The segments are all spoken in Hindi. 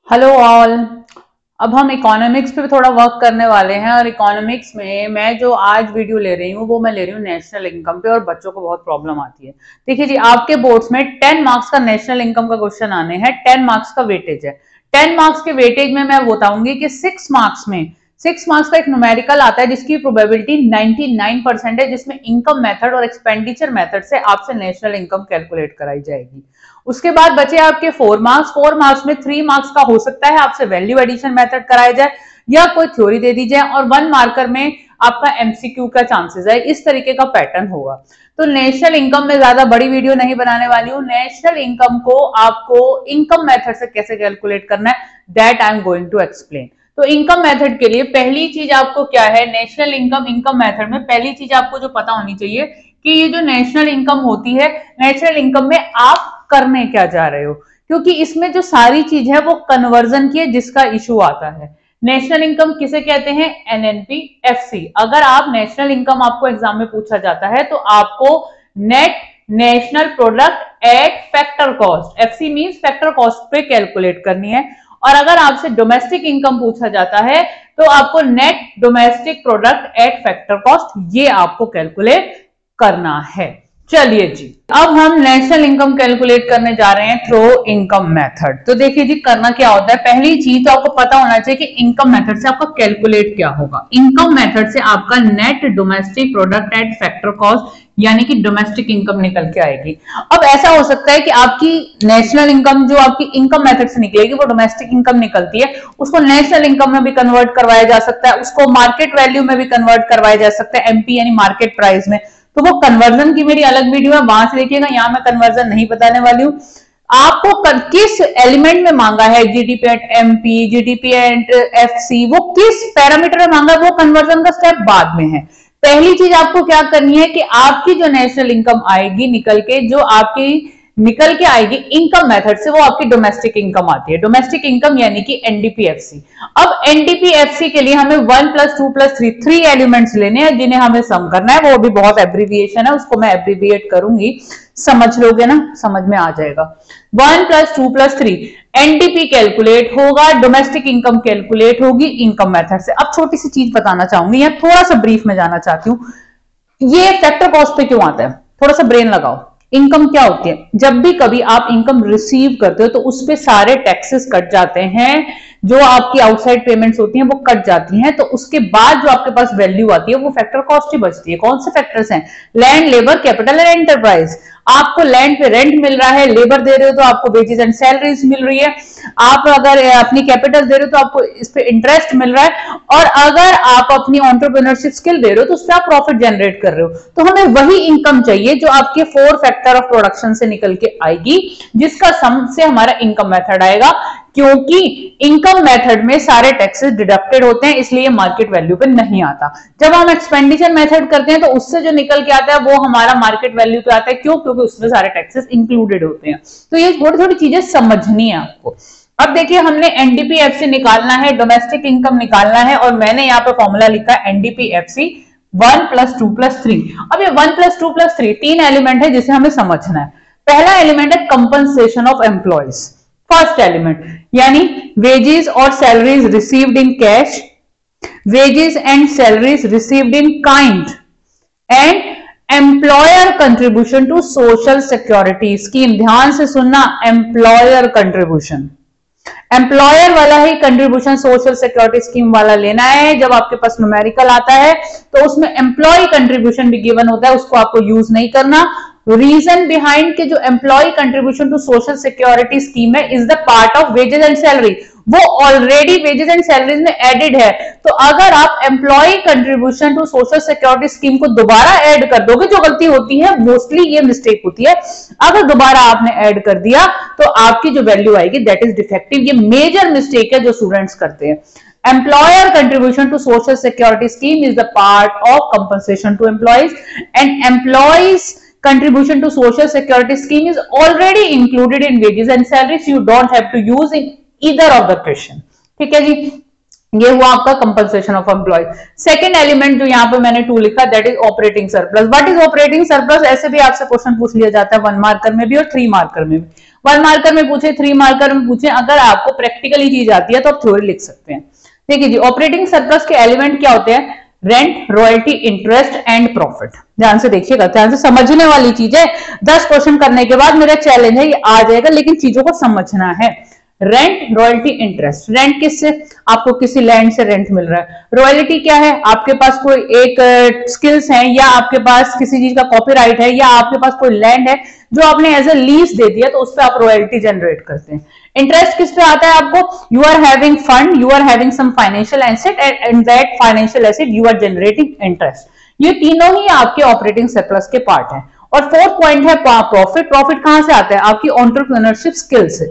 Hello all. अब हम इकोनॉमिक्स पे थोड़ा वर्क करने वाले हैं और इकोनॉमिक्स में मैं जो आज वीडियो ले रही हूँ वो मैं ले रही हूँ नेशनल इनकम पे और बच्चों को बहुत प्रॉब्लम आती है। देखिए जी, आपके बोर्ड्स में 10 मार्क्स का नेशनल इनकम का क्वेश्चन आने हैं, 10 मार्क्स का वेटेज है। 10 मार्क्स के वेटेज में मैं बताऊंगी कि 6 मार्क्स का एक न्यूमेरिकल आता है जिसकी प्रोबेबिलिटी 99% है, जिसमें इनकम मेथड और एक्सपेंडिचर मेथड से आपसे नेशनल इनकम कैलकुलेट कराई जाएगी। उसके बाद बचे आपके 4 मार्क्स में 3 मार्क्स का हो सकता है आपसे वैल्यू एडिशन मेथड कराया जाए या कोई थ्योरी दे दी जाए, और 1 मार्कर में आपका एमसीक्यू का चांसेस है। इस तरीके का पैटर्न होगा। तो नेशनल इनकम में ज्यादा बड़ी वीडियो नहीं बनाने वाली हूं। नेशनल इनकम को आपको इनकम मेथड से कैसे कैलकुलेट करना है that I am going to explain. तो इनकम मेथड के लिए पहली चीज आपको क्या है, नेशनल इनकम मेथड में पहली चीज आपको जो पता होनी चाहिए कि ये जो नेशनल इनकम होती है, नेशनल इनकम में आप करने क्या जा रहे हो, क्योंकि इसमें जो सारी चीज है वो कन्वर्जन की है जिसका इशू आता है। नेशनल इनकम किसे कहते हैं? NNP FC. अगर आप नेशनल इनकम आपको एग्जाम में पूछा जाता है तो आपको net national product at factor cost, FC means factor cost पे कैलकुलेट करनी है। और अगर आपसे डोमेस्टिक इनकम पूछा जाता है तो आपको net domestic product at factor cost, ये आपको कैलकुलेट करना है। चलिए जी, अब हम नेशनल इनकम कैलकुलेट करने जा रहे हैं थ्रू इनकम मेथड। तो देखिए जी, करना क्या होता है, पहली चीज तो आपको पता होना चाहिए कि इनकम मेथड से आपका कैलकुलेट क्या होगा। इनकम मेथड से आपका net domestic product at factor cost यानी कि डोमेस्टिक इनकम निकल के आएगी। अब ऐसा हो सकता है कि आपकी नेशनल इनकम जो आपकी इनकम मेथड से निकलेगी वो डोमेस्टिक इनकम निकलती है, उसको नेशनल इनकम में भी कन्वर्ट करवाया जा सकता है, उसको मार्केट वैल्यू में भी कन्वर्ट करवाया जा सकता है, एमपी यानी मार्केट प्राइस में। तो वो कन्वर्जन की मेरी अलग वीडियो है, वहां से देखिएगा, यहां मैं कन्वर्जन नहीं बताने वाली हूं। आपको किस एलिमेंट में मांगा है, GDP at MP, GDP at FC, वो किस पैरामीटर में मांगा है, वो कन्वर्जन का स्टेप बाद में है। पहली चीज आपको क्या करनी है कि आपकी जो नेशनल इनकम आएगी निकल के, जो आपकी निकल के आएगी इनकम मेथड से, वो आपकी डोमेस्टिक इनकम आती है। डोमेस्टिक इनकम यानी कि एनडीपीएफसी। अब एनडीपीएफसी के लिए हमें 1 + 2 + 3 3 एलिमेंट्स लेने हैं जिन्हें हमें सम करना है। वो भी बहुत एब्रीविएशन है, उसको मैं एब्रीविएट करूंगी, समझ लोगे ना, समझ में आ जाएगा। 1 + 2 + 3 एनडीपी कैलकुलेट होगा, डोमेस्टिक इनकम कैलकुलेट होगी इनकम मेथड से। अब छोटी सी चीज बताना चाहूंगी, या थोड़ा सा ब्रीफ में जाना चाहती हूं, ये फैक्टर कॉस्ट पे क्यों आता है, थोड़ा सा ब्रेन लगाओ। इनकम क्या होती है? जब भी कभी आप इनकम रिसीव करते हो तो उस पे सारे टैक्सेस कट जाते हैं, जो आपकी आउटसाइड पेमेंट्स होती हैं वो कट जाती हैं, तो उसके बाद जो आपके पास वैल्यू आती है वो फैक्टर कॉस्ट ही बचती है। कौन से फैक्टर्स हैं? Land, labour, capital and enterprise. आपको लैंड पे रेंट मिल रहा है, लेबर दे रहे हो तो आपको वेजेस एंड सैलरीज मिल रही है, आप अगर अपनी कैपिटल दे रहे हो तो आपको इस पे इंटरेस्ट मिल रहा है, और अगर आप अपनी एंटरप्रेन्योरशिप स्किल दे रहे हो तो उस पर आप प्रॉफिट जनरेट कर रहे हो। तो हमें वही इनकम चाहिए जो आपके 4 फैक्टर ऑफ प्रोडक्शन से निकल के आएगी, जिसका सम से हमारा इनकम मेथड आएगा, क्योंकि इनकम मेथड में सारे टैक्सेस डिडक्टेड होते हैं, इसलिए मार्केट वैल्यू पे नहीं आता। जब हम एक्सपेंडिचर मेथड करते हैं तो उससे जो निकल के आता है वो हमारा मार्केट वैल्यू पे आता है। क्यों? क्योंकि उसमें सारे टैक्सेस इंक्लूडेड होते हैं। तो ये थोड़ी थोड़ी चीजें समझनी है आपको। अब देखिए, हमने एनडीपीएफसी निकालना है, डोमेस्टिक इनकम निकालना है, और मैंने यहाँ पे फॉर्मूला लिखा है एनडीपीएफसी 1 + 2 + 3। अब ये 1 + 2 + 3 3 एलिमेंट है जिसे हमें समझना है। पहला एलिमेंट है compensation of employees. First element यानी वेजेस और salaries received in cash, wages and salaries received in kind, and employer contribution to social security scheme. ध्यान से सुनना, एम्प्लॉयर कंट्रीब्यूशन, एम्प्लॉयर वाला ही कंट्रीब्यूशन सोशल सिक्योरिटी स्कीम वाला लेना है। जब आपके पास न्यूमेरिकल आता है तो उसमें एम्प्लॉय कंट्रीब्यूशन भी गिवन होता है, उसको आपको यूज नहीं करना। रीजन बिहाइंड के जो employ contribution to social security scheme है is the part of wages and salary, वो ऑलरेडी वेजेस एंड सैलरीज में एडेड है। तो अगर आप employ contribution to social security scheme को दोबारा ऐड कर दोगे, जो गलती होती है, मोस्टली ये मिस्टेक होती है, अगर दोबारा आपने ऐड कर दिया तो आपकी जो वैल्यू आएगी दैट इज डिफेक्टिव। ये मेजर मिस्टेक है जो स्टूडेंट्स करते हैं। Employer contribution to social security scheme is the part of compensation to employees, and employees contribution to social security scheme is already included in wages and salaries. You don't have to use in either of the question. ठीक है जी। ये हुआ आपका compensation of employ. Second element जो यहाँ पे मैंने 2 लिखा, that is operating surplus. What is operating surplus? ऐसे भी आपसे क्वेश्चन पूछ लिया जाता है 1 मार्कर में भी और 3 मार्कर में भी। 1 मार्कर में पूछे, 3 मार्कर में पूछे, अगर आपको प्रैक्टिकली चीज आती है तो आप थ्योरी लिख सकते हैं। देखिए जी, ऑपरेटिंग सरप्लस के एलिमेंट क्या होते हैं? Rent, royalty, interest and profit. ध्यान से देखिएगा, ध्यान से समझने वाली चीज है। 10 क्वेश्चन करने के बाद मेरा चैलेंज है, ये आ जाएगा लेकिन चीजों को समझना है। Rent, royalty, interest. रेंट किससे? आपको किसी लैंड से रेंट मिल रहा है। रॉयल्टी क्या है? आपके पास कोई एक स्किल्स है, या आपके पास किसी चीज का कॉपीराइट है, या आपके पास कोई लैंड है जो आपने एज ए लीज दे दिया, तो उस पर आप रॉयल्टी जनरेट करते हैं। इंटरेस्ट किस पे आता है आपको? You are having fund, you are having some financial asset and that financial asset you are generating interest. ये तीनों ही आपके ऑपरेटिंग सरप्लस के पार्ट हैं। और फोर्थ पॉइंट है प्रॉफिट। प्रॉफिट कहां से आता है? आपकी एंटरप्रेन्योरशिप स्किल से।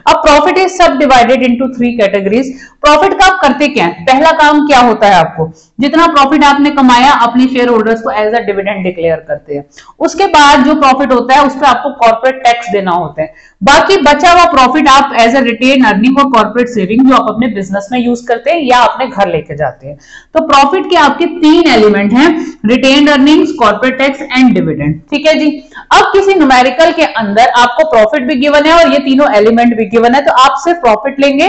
अब प्रॉफिट इज सब डिवाइडेड इनटू 3 कैटेगरीज। प्रॉफिट का आप करते क्या है? पहला काम क्या होता है आपको? जितना प्रॉफिट आपने कमाया अपने शेयर होल्डर्स को एज अ डिविडेंड डिक्लेयर करते हैं। उसके बाद जो प्रॉफिट होता है उस पर आपको कॉर्पोरेट टैक्स देना होता है। बाकी बचा हुआ प्रॉफिट आप एज अ रिटेन अर्निंग और कॉर्पोरेट सेविंग जो आप अपने बिजनेस में यूज करते हैं या अपने घर लेके जाते हैं। तो प्रॉफिट के आपके 3 एलिमेंट हैं, retain earnings, corporate tax and dividend. ठीक है जी। अब किसी न्यूमेरिकल के अंदर आपको प्रॉफिट भी गिवन है और ये तीनों एलिमेंट भी गिवन है, तो आप सिर्फ प्रॉफिट लेंगे।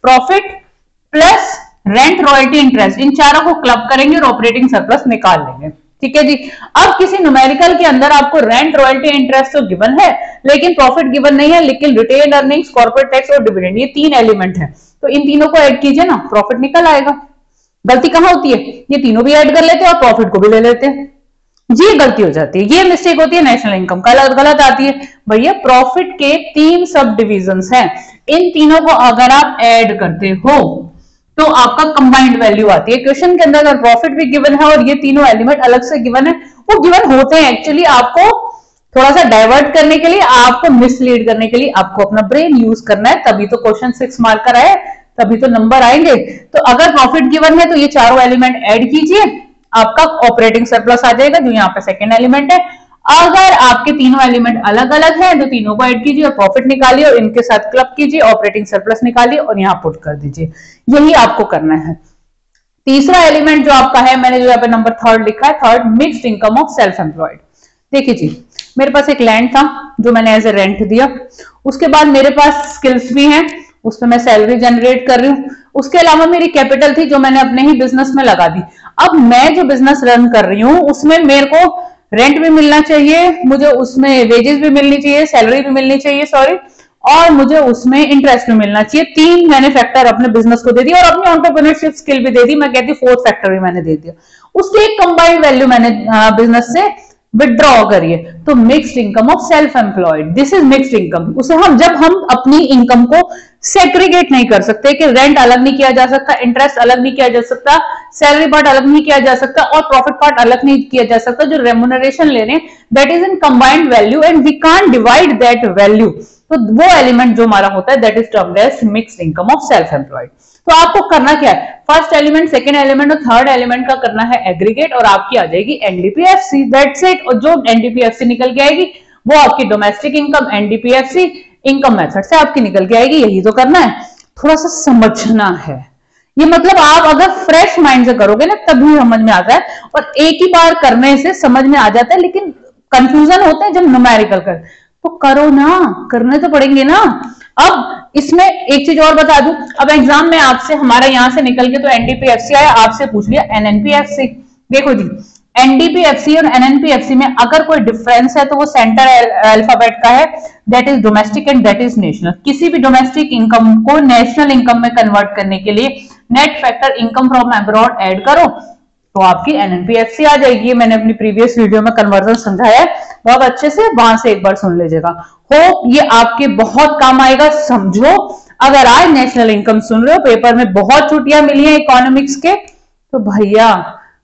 Profit plus rent, royalty, interest, इन चारों को क्लब करेंगे और ऑपरेटिंग सरप्लस निकाल लेंगे। ठीक है जी। अब किसी न्यूमेरिकल के अंदर आपको रेंट, रॉयल्टी, इंटरेस्ट तो गिवन है लेकिन प्रॉफिट गिवन नहीं है, लेकिन रिटेन अर्निंग्स, कॉर्पोरेट टैक्स और डिविडेंड ये 3 एलिमेंट है, तो इन तीनों को ऐड कीजिए ना, प्रॉफिट निकल आएगा। गलती कहां होती है? ये तीनों भी ऐड कर लेते हैं और प्रॉफिट को भी ले लेते हैं। ये गलती हो जाती है, ये मिस्टेक होती है नेशनल इनकम का, गलत आती है। भैया प्रॉफिट के 3 सब डिविजन्स हैं, इन तीनों को अगर आप ऐड करते हो तो आपका कंबाइंड वैल्यू आती है। क्वेश्चन के अंदर अगर प्रॉफिट भी गिवन है और ये तीनों एलिमेंट अलग से गिवन है, वो गिवन होते हैं एक्चुअली आपको थोड़ा सा डाइवर्ट करने के लिए, आपको मिसलीड करने के लिए, आपको अपना ब्रेन यूज करना है, तभी तो क्वेश्चन 6 मार्कर आए, तभी तो नंबर आएंगे। तो अगर प्रॉफिट गिवन है तो ये चारों एलिमेंट ऐड कीजिए, आपका ऑपरेटिंग सरप्लस आ जाएगा जो यहाँ पे सेकेंड एलिमेंट है। अगर आपके तीनों एलिमेंट अलग अलग हैं तो तीनों को ऐड कीजिए और प्रॉफिट निकालिए और इनके साथ क्लब कीजिए, ऑपरेटिंग सरप्लस निकालिए और यहाँ पुट कर दीजिए। यही आपको करना है। तीसरा एलिमेंट जो आपका है, मैंने जो यहाँ पे नंबर 3 लिखा है, third, mixed income of self employed. देखिए जी, मेरे पास एक लैंड था जो मैंने एज ए रेंट दिया, उसके बाद मेरे पास स्किल्स भी हैं, उसमें मैं सैलरी जनरेट कर रही हूँ, उसके अलावा मेरी कैपिटल थी जो मैंने अपने ही बिजनेस में लगा दी। अब मैं जो बिजनेस रन कर रही हूँ उसमें मेरे को रेंट भी मिलना चाहिए, मुझे उसमें वेजेस भी मिलनी चाहिए, सैलरी भी मिलनी चाहिए, सॉरी, और मुझे उसमें इंटरेस्ट भी मिलना चाहिए। 3 मैंने फैक्टर अपने बिजनेस को दे दिया और अपनी एंटरप्रेन्योरशिप स्किल भी दे दी। मैं कहती हूँ 4th फैक्टर भी मैंने दे दिया, उसकी एक कंबाइंड वैल्यू मैंने बिजनेस से विड्रॉ करिए। तो mixed income of self employed, this is mixed income. उसे जब हम अपनी इनकम को सेग्रीगेट नहीं कर सकते कि रेंट अलग नहीं किया जा सकता, इंटरेस्ट अलग नहीं किया जा सकता, सैलरी पार्ट अलग नहीं किया जा सकता और प्रॉफिट पार्ट अलग नहीं किया जा सकता, जो रेम्युनरेशन ले रहे हैं that is in combined value and we can't divide that value. तो वो एलिमेंट जो हमारा होता है that is termed as mixed income of self employed. तो आपको करना क्या है? फर्स्ट एलिमेंट, सेकंड एलिमेंट और थर्ड एलिमेंट का करना है एग्रीगेट और आपकी आ जाएगी एनडीपीएफसी, दैट्स इट। और जो एनडीपीएफसी निकल के आएगी वो आपकी domestic income NDPFC income method से आपकी निकल के आएगी। यही तो करना है, थोड़ा सा समझना है। ये मतलब आप अगर फ्रेश माइंड से करोगे ना तभी समझ में आता है, और एक ही बार करने से समझ में आ जाता है, लेकिन कंफ्यूजन होता है जब न्यूमेरिकल कर, तो करो ना, करने तो पड़ेंगे ना। अब इसमें एक चीज और बता दूं, अब एग्जाम में आपसे हमारा यहां से निकल के तो एनडीपीएफसी आया, आपसे पूछ लिया एनएनपीएफसी। देखो जी, एनडीपीएफसी और एनएनपीएफसी में अगर कोई डिफरेंस है तो वो सेंटर अल्फाबेट का है, that is domestic and that is national. किसी भी डोमेस्टिक इनकम को नेशनल इनकम में कन्वर्ट करने के लिए net factor income from abroad add करो तो आपकी एनएनपीएफसी आ जाएगी। मैंने अपनी प्रीवियस वीडियो में कन्वर्जन समझाया है, बहुत अच्छे से, वहां से एक बार सुन लीजिएगा। होप ये आपके बहुत काम आएगा। समझो, अगर आज नेशनल इनकम सुन रहे हो, पेपर में बहुत छुट्टियां मिली है इकोनॉमिक्स के, तो भैया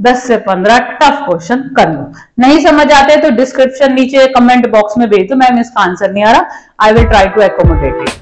10 से 15 टफ क्वेश्चन कर लो। नहीं समझ आते तो डिस्क्रिप्शन नीचे कमेंट बॉक्स में भेज दो, मैम इसका आंसर नहीं आ रहा, I will try to accommodate it.